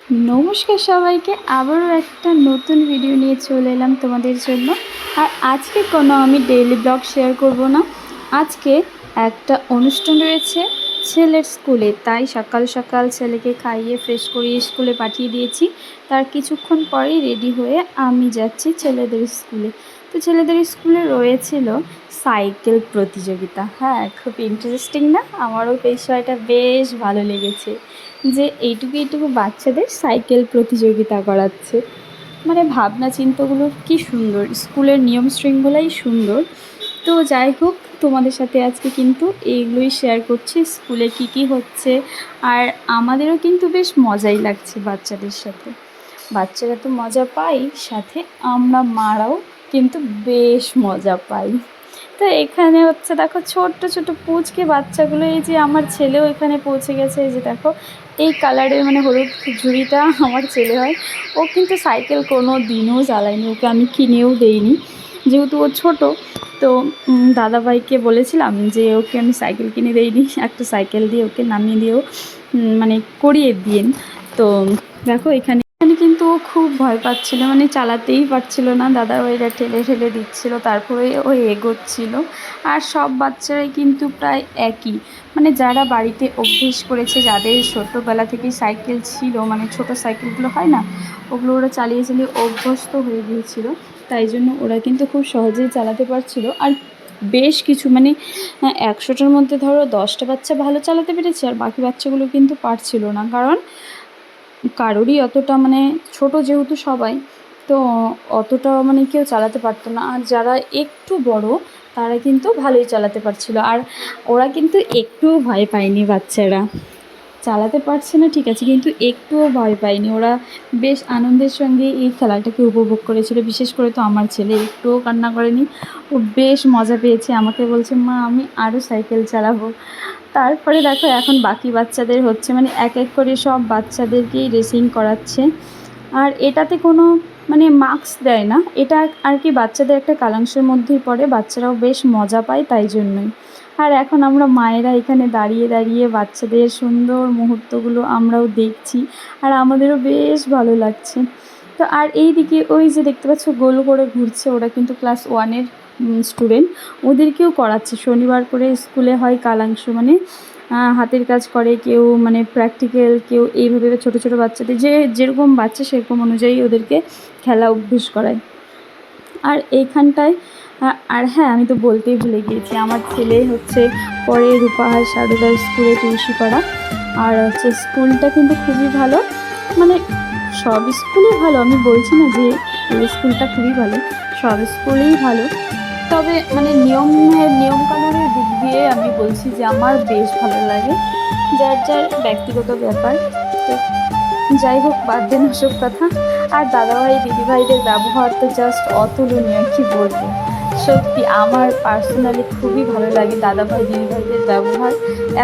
নমস্কার সবাইকে, আবারও একটা নতুন ভিডিও নিয়ে চলে এলাম তোমাদের জন্য। আর আজকে কোনো আমি ডেইলি ব্লগ শেয়ার করব না। আজকে একটা অনুষ্ঠান রয়েছে ছেলের স্কুলে, তাই সকাল সকাল ছেলেকে খাইয়ে ফ্রেশ করিয়ে স্কুলে পাঠিয়ে দিয়েছি। তার কিছুক্ষণ পরেই রেডি হয়ে আমি যাচ্ছি ছেলেদের স্কুলে। তো ছেলেদের স্কুলে রয়েছিল সাইকেল প্রতিযোগিতা। হ্যাঁ, খুব ইন্টারেস্টিং না? আমারও বিষয়টা বেশ ভালো লেগেছে যে এইটুকু এইটুকু বাচ্চাদের সাইকেল প্রতিযোগিতা করাচ্ছে। মানে ভাবনা চিন্তাগুলো কি সুন্দর, স্কুলের নিয়ম শৃঙ্খলাই সুন্দর। তো যাই হোক, তোমাদের সাথে আজকে কিন্তু এইগুলোই শেয়ার করছি, স্কুলে কি কি হচ্ছে। আর আমাদেরও কিন্তু বেশ মজাই লাগছে বাচ্চাদের সাথে। বাচ্চারা তো মজা পাই, সাথে আমরা মারাও কিন্তু বেশ মজা পাই। তো এখানে হচ্ছে দেখো ছোট্ট ছোট পুচকে বাচ্চাগুলো, এই যে আমার ছেলেও এখানে পৌঁছে গেছে। এই যে দেখো এই কালারের মানে হলুদ ঝুড়িটা আমার ছেলে হয়। ও কিন্তু সাইকেল কোনো দিনও চালায়নি, ওকে আমি কিনেও দেইনি যেহেতু ও ছোটো। তো দাদাভাইকে বলেছিলাম যে ওকে আমি সাইকেল কিনে দেইনি, একটা সাইকেল দিয়ে ওকে নামিয়ে দিয়েও মানে করিয়ে দিন। তো দেখো এখানে কিন্তু ও খুব ভয় পাচ্ছিল, মানে চালাতেই পারছিল না, দাদাভাইরা ঠেলে ঠেলে দিচ্ছিল, তারপরে ও এগোচ্ছিল। আর সব বাচ্চারাই কিন্তু প্রায় একই, মানে যারা বাড়িতে অভ্যেস করেছে, যাদের ছোটোবেলা থেকেই সাইকেল ছিল, মানে ছোটো সাইকেলগুলো হয় না, ওগুলো ওরা চালিয়ে চালিয়ে অভ্যস্ত হয়ে গিয়েছিল, তাই জন্য ওরা কিন্তু খুব সহজেই চালাতে পারছিল। আর বেশ কিছু মানে 100টার মধ্যে ধরো 10টা বাচ্চা ভালো চালাতে পেরেছে, আর বাকি বাচ্চাগুলো কিন্তু পারছিল না, কারণ কারোরই অতটা মানে ছোট যেহেতু সবাই, তো অতটা মানে কেউ চালাতে পারতো না। আর যারা একটু বড় তারা কিন্তু ভালোই চালাতে পারছিল। আর ওরা কিন্তু একটুও ভয় পায়নি, বাচ্চারা চালাতে পারছে না ঠিক আছে, কিন্তু একটুও ভয় পায়নি। ওরা বেশ আনন্দের সঙ্গে এই খেলাটাকে উপভোগ করেছিল। বিশেষ করে তো আমার ছেলে একটুও কান্না করেনি, ও বেশ মজা পেয়েছে, আমাকে বলছে মা আমি আরও সাইকেল চালাবো। তারপরে দেখো এখন বাকি বাচ্চাদের হচ্ছে, মানে এক এক করে সব বাচ্চাদেরকেই রেসিং করাচ্ছে। আর এটাতে কোনো মানে মার্কস দেয় না, এটা আর কি বাচ্চাদের একটা কালাংশের মধ্যেই পড়ে, বাচ্চারাও বেশ মজা পায় তাই জন্যই। আর এখন আমরা মায়েরা এখানে দাঁড়িয়ে দাঁড়িয়ে বাচ্চাদের সুন্দর মুহূর্তগুলো আমরাও দেখছি, আর আমাদেরও বেশ ভালো লাগছে। তো আর এই দিকে ওই যে দেখতে পাচ্ছ গোল করে ঘুরছে, ওরা কিন্তু ক্লাস 1-এর স্টুডেন্ট, ওদেরকেও করাচ্ছে। শনিবার করে স্কুলে হয় কালাংশ, মানে হাতের কাজ করে, কেউ মানে প্র্যাকটিক্যাল, কেউ এইভাবে ছোটো ছোটো বাচ্চাদের যে যেরকম বাচ্চা সেরকম অনুযায়ী ওদেরকে খেলা অভ্যেস করায়। আর এইখানটায় আর হ্যাঁ, আমি তো বলতেই ভুলে গিয়েছি, আমার ছেলে হচ্ছে পরে রূপাহার সারদা স্কুলে তুলসীপাড়া। আর হচ্ছে স্কুলটা কিন্তু খুবই ভালো, মানে সব স্কুলই ভালো, আমি বলছি না যে এই স্কুলটা খুবই ভালো, সব স্কুলেই ভালো। তবে মানে নিয়মকানুনের দিক দিয়ে আমি বলছি যে আমার বেশ ভালো লাগে, যার যার ব্যক্তিগত ব্যাপার। তো যাই হোক, বাদ দেন ওসব কথা। আর দাদাভাই দিদিভাইদের ব্যবহার তো জাস্ট অতুলনীয়, কী বলবো। সত্যি আমার পার্সোনালি খুবই ভালো লাগে দাদাভাই দিদিভাইদের ব্যবহার।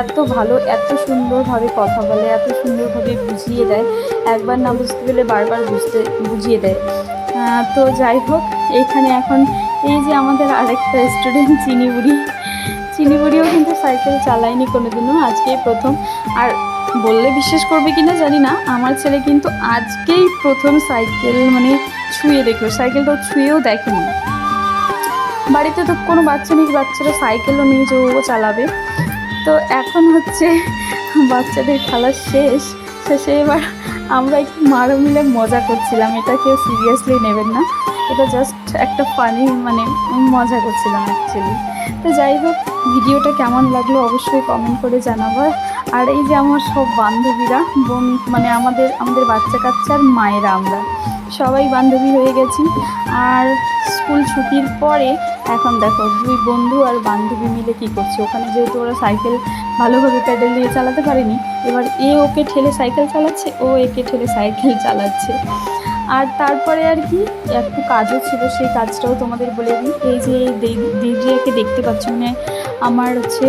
এত ভালো, এত সুন্দরভাবে কথা বলে, এত সুন্দরভাবে বুঝিয়ে দেয়, একবার না বুঝতে পেরে বারবার বুঝিয়ে দেয়। তো যাই হোক, এইখানে এখন এই যে আমাদের আরেকটা স্টুডেন্ট চিনিবুড়িও কিন্তু সাইকেল চালায়নি কোনোদিনও, আজকেই প্রথম। আর বললে বিশ্বাস করবে কিনা জানি না, আমার ছেলে কিন্তু আজকেই প্রথম সাইকেল মানে ছুঁয়ে দেখলো, সাইকেলটাও ছুঁয়েও দেখেনি। বাড়িতে তো কোনো বাচ্চা নেই, বাচ্চারা সাইকেলও নিয়ে যে ও চালাবে। তো এখন হচ্ছে বাচ্চাদের খেলা শেষে এবার আমরা একটু মারো মিলে মজা করছিলাম, এটা কেউ সিরিয়াসলি নেবেন না, এটা জাস্ট একটা ফানি মানে মজা করছিলাম অ্যাকচুয়ালি। তো যাই হোক, ভিডিওটা কেমন লাগলো অবশ্যই কমেন্ট করে জানাবো। আর এই যে আমার সব বান্ধবীরা, মানে আমাদের বাচ্চা কাচ্চার মায়েরা, আমরা সবাই বান্ধবী হয়ে গেছি। আর স্কুল ছুটির পরে এখন দেখো দুই বন্ধু আর বান্ধবী মিলে কী করছে, ওখানে যেহেতু ওরা সাইকেল ভালোভাবে প্যাডেল দিয়ে চালাতে পারেনি, এবার ওকে ঠেলে সাইকেল চালাচ্ছে, ও একে ঠেলে সাইকেল চালাচ্ছে। আর তারপরে আর কি একটু কাজও ছিল, সেই কাজটাও তোমাদের বলে দিই। এই যে দিদিকে দেখতে পাচ্ছ, মানে আমার হচ্ছে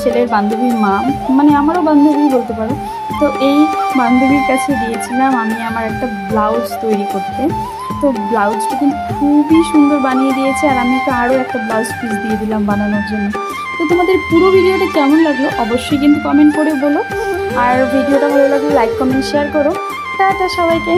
ছেলের বান্ধবীর মা, মানে আমারও বান্ধবী বলতে পারো। তো এই বান্ধবীর কাছে দিয়েছিলাম আমি আমার একটা ব্লাউজ তৈরি করতে। তো ব্লাউজটা কিন্তু খুবই সুন্দর বানিয়ে দিয়েছে, আর আমি আরও একটা ব্লাউজ পিস দিয়ে দিলাম বানানোর জন্য। তো তোমাদের পুরো ভিডিওটা কেমন লাগলো অবশ্যই কিন্তু কমেন্ট করে বলো। আর ভিডিওটা ভালো লাগলে লাইক কমেন্ট শেয়ার করো। টাটা সবাইকে।